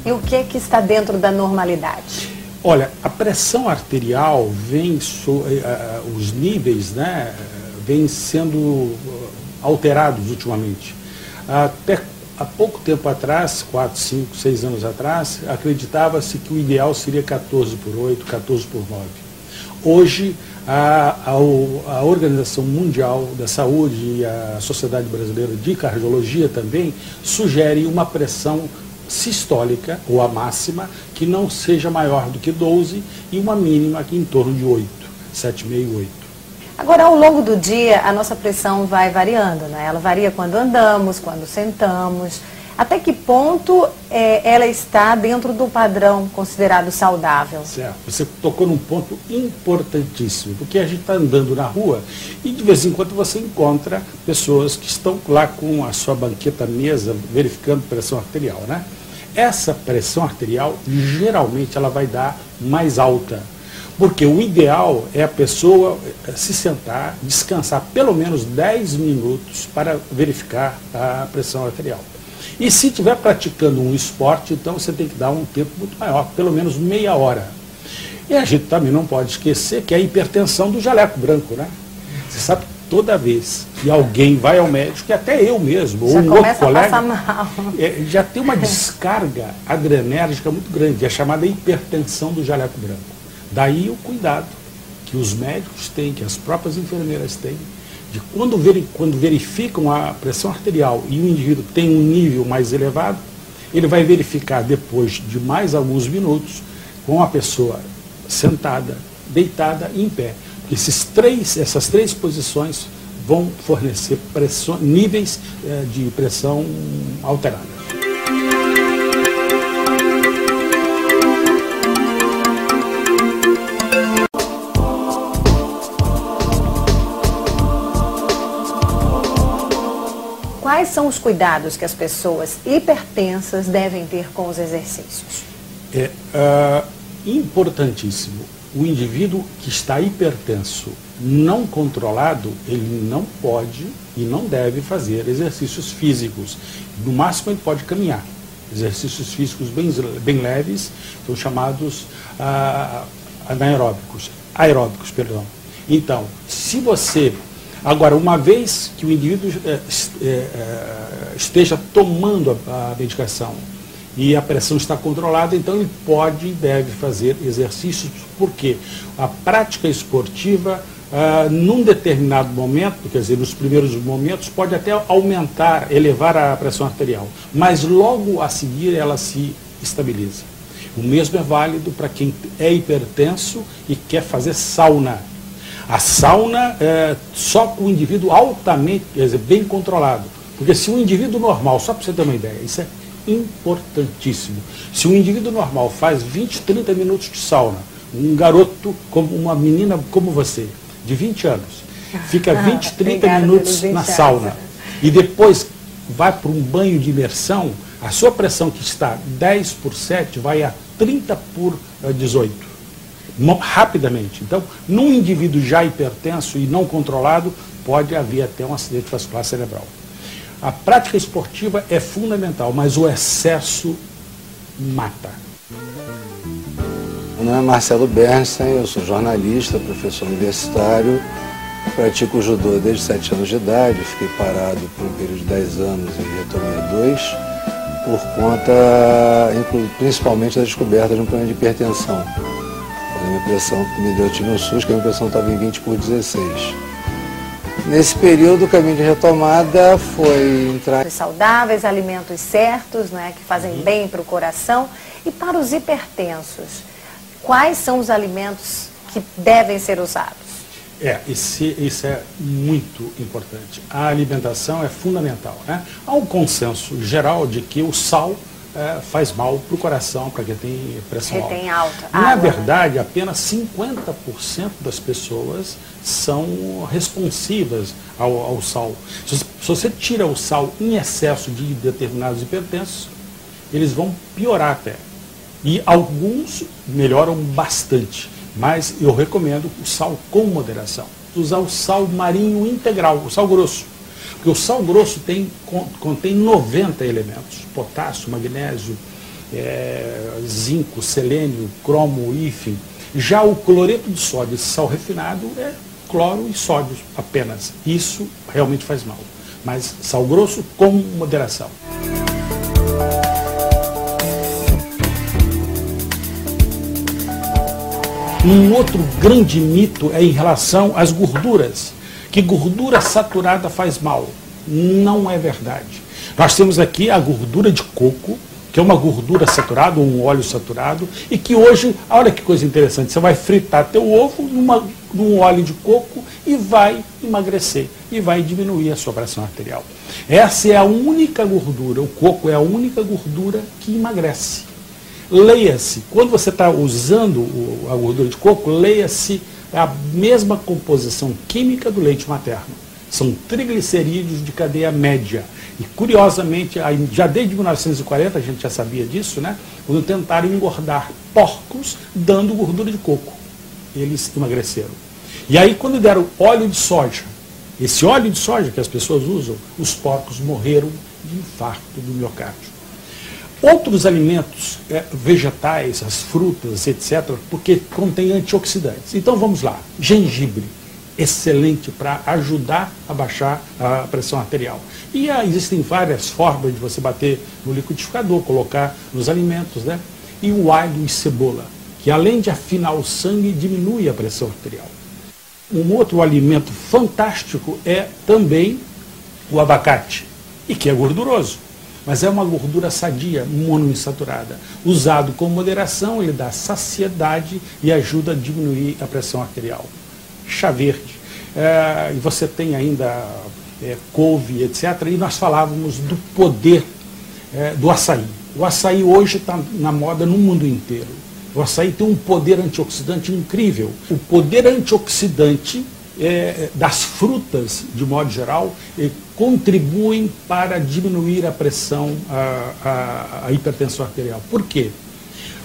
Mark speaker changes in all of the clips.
Speaker 1: E o que é que está dentro da normalidade?
Speaker 2: Olha, a pressão arterial vem, os níveis, né, vêm sendo alterados ultimamente. Até há pouco tempo atrás, 4, 5, 6 anos atrás, acreditava-se que o ideal seria 14/8, 14/9. Hoje, a Organização Mundial da Saúde e a Sociedade Brasileira de Cardiologia também sugere uma pressão sistólica, ou a máxima, que não seja maior do que 12 e uma mínima aqui em torno de 8, 7,5, 8.
Speaker 1: Agora, ao longo do dia, a nossa pressão vai variando, né? Ela varia quando andamos, quando sentamos. Até que ponto ela está dentro do padrão considerado saudável?
Speaker 2: Certo. Você tocou num ponto importantíssimo, porque a gente está andando na rua e de vez em quando você encontra pessoas que estão lá com a sua banqueta mesa verificando pressão arterial, né? Essa pressão arterial, geralmente, ela vai dar mais alta. Porque o ideal é a pessoa se sentar, descansar pelo menos 10 minutos para verificar a pressão arterial. E se estiver praticando um esporte, então você tem que dar um tempo muito maior, pelo menos meia hora. E a gente também não pode esquecer que é a hipertensão do jaleco branco, né? Você sabe, toda vez que alguém vai ao médico, e até eu mesmo, ou um outro colega, já tem uma descarga adrenérgica muito grande, é chamada hipertensão do jaleco branco. Daí o cuidado que os médicos têm, que as próprias enfermeiras têm, de quando verificam a pressão arterial e o indivíduo tem um nível mais elevado, ele vai verificar depois de mais alguns minutos com a pessoa sentada, deitada e em pé. Essas três posições vão fornecer níveis de pressão alterados.
Speaker 1: Quais são os cuidados que as pessoas hipertensas devem ter com os exercícios?
Speaker 2: É importantíssimo. O indivíduo que está hipertenso, não controlado, ele não pode e não deve fazer exercícios físicos. No máximo ele pode caminhar. Exercícios físicos bem leves, são chamados aeróbicos. Então, se você... Agora, uma vez que o indivíduo esteja tomando a medicação e a pressão está controlada, então ele pode e deve fazer exercícios, porque a prática esportiva, num determinado momento, quer dizer, nos primeiros momentos, pode até aumentar, elevar a pressão arterial, mas logo a seguir ela se estabiliza. O mesmo é válido para quem é hipertenso e quer fazer sauna. A sauna só com o indivíduo altamente, quer dizer, bem controlado. Porque se um indivíduo normal, só para você ter uma ideia, isso é importantíssimo. Se um indivíduo normal faz 20, 30 minutos de sauna, um garoto, como uma menina como você, de 20 anos, fica 20, 30 minutos na sauna e depois vai para um banho de imersão, a sua pressão que está 10/7 vai a 30/18. Rapidamente. Então, num indivíduo já hipertenso e não controlado, pode haver até um acidente vascular cerebral. A prática esportiva é fundamental, mas o excesso mata.
Speaker 3: Meu nome é Marcelo Bernstein, eu sou jornalista, professor universitário, pratico judô desde 7 anos de idade, fiquei parado por um período de 10 anos e retomei 2, por conta, principalmente, da descoberta de um problema de hipertensão. A minha pressão eu tive um SUS, que a minha pressão estava em 20/16. Nesse período, o caminho de retomada foi entrar...
Speaker 1: Saudáveis, alimentos certos, né, que fazem bem para o coração. E para os hipertensos, quais são os alimentos que devem ser usados?
Speaker 2: Isso é muito importante. A alimentação é fundamental, né? Há um consenso geral de que o sal faz mal para o coração, para quem tem pressão alta. Na verdade, apenas 50% das pessoas são responsivas ao sal. Se você tira o sal em excesso de determinados hipertensos, eles vão piorar até. E alguns melhoram bastante, mas eu recomendo o sal com moderação. Usar o sal marinho integral, o sal grosso. Porque o sal grosso contém 90 elementos, potássio, magnésio, zinco, selênio, cromo, enfim. Já o cloreto de sódio, esse sal refinado, é cloro e sódio apenas. Isso realmente faz mal. Mas sal grosso com moderação. Um outro grande mito é em relação às gorduras, que gordura saturada faz mal. Não é verdade. Nós temos aqui a gordura de coco, que é uma gordura saturada, um óleo saturado, e que hoje, olha que coisa interessante, você vai fritar teu ovo num óleo de coco e vai emagrecer, e vai diminuir a sua pressão arterial. Essa é a única gordura, o coco é a única gordura que emagrece. Leia-se, quando você está usando a gordura de coco, leia-se a mesma composição química do leite materno. São triglicerídeos de cadeia média. E, curiosamente, já desde 1940, a gente já sabia disso, né? Quando tentaram engordar porcos dando gordura de coco. Eles emagreceram. E aí, quando deram óleo de soja, esse óleo de soja que as pessoas usam, os porcos morreram de infarto do miocárdio. Outros alimentos vegetais, as frutas, etc., porque contém antioxidantes. Então vamos lá. Gengibre, excelente para ajudar a baixar a pressão arterial. E existem várias formas de você bater no liquidificador, colocar nos alimentos, né? E o alho e cebola, que além de afinar o sangue, diminui a pressão arterial. Um outro alimento fantástico é também o abacate, e que é gorduroso. Mas é uma gordura sadia, monoinsaturada. Usado com moderação, ele dá saciedade e ajuda a diminuir a pressão arterial. Chá verde. E você tem ainda couve, etc. E nós falávamos do poder do açaí. O açaí hoje está na moda no mundo inteiro. O açaí tem um poder antioxidante incrível. O poder antioxidante das frutas, de modo geral, contribuem para diminuir a pressão, a hipertensão arterial. Por quê?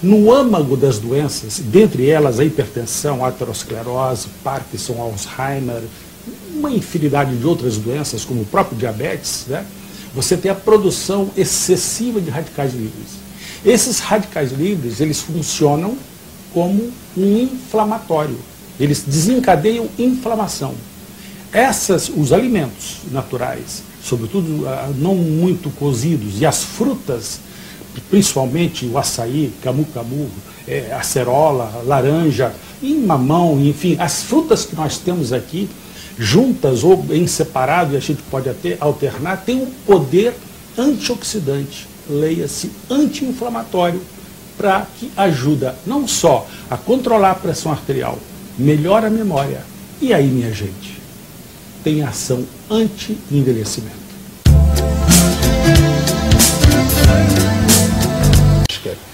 Speaker 2: No âmago das doenças, dentre elas a hipertensão, a aterosclerose, Parkinson, Alzheimer, uma infinidade de outras doenças, como o próprio diabetes, né? Você tem a produção excessiva de radicais livres. Esses radicais livres, eles funcionam como um inflamatório. Eles desencadeiam inflamação. Os alimentos naturais, sobretudo não muito cozidos, e as frutas, principalmente o açaí, camu-camu, acerola, laranja, e mamão, enfim, as frutas que nós temos aqui, juntas ou em separado, e a gente pode até alternar, tem um poder antioxidante, leia-se anti-inflamatório, para que ajuda não só a controlar a pressão arterial, melhora a memória. E aí, minha gente, tem ação anti-envelhecimento.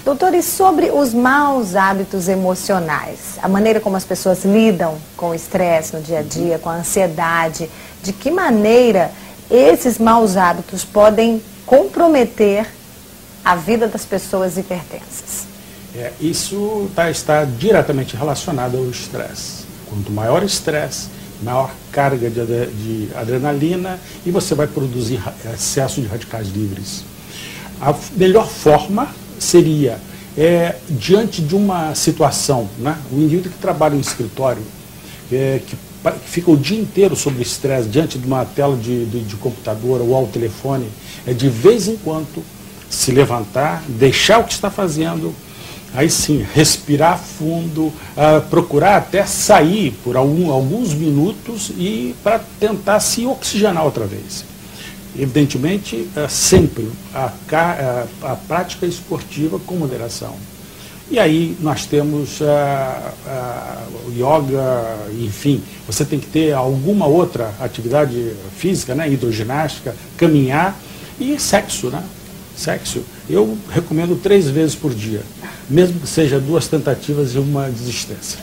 Speaker 1: Doutor, e sobre os maus hábitos emocionais? A maneira como as pessoas lidam com o estresse no dia a dia, com a ansiedade, de que maneira esses maus hábitos podem comprometer a vida das pessoas hipertensas?
Speaker 2: Isso está diretamente relacionado ao estresse. Quanto maior o estresse, maior carga de adrenalina, e você vai produzir excesso de radicais livres. A melhor forma seria, diante de uma situação, né, o indivíduo que trabalha em escritório, que fica o dia inteiro sob estresse, diante de uma tela de computador ou ao telefone, de vez em quando se levantar, deixar o que está fazendo, aí sim, respirar fundo, procurar até sair por alguns minutos e para tentar se oxigenar outra vez. Evidentemente, sempre a prática esportiva com moderação. E aí nós temos o yoga, enfim, você tem que ter alguma outra atividade física, né, hidroginástica, caminhar e sexo, né? Sexo, eu recomendo 3 vezes por dia, mesmo que seja 2 tentativas e uma desistência.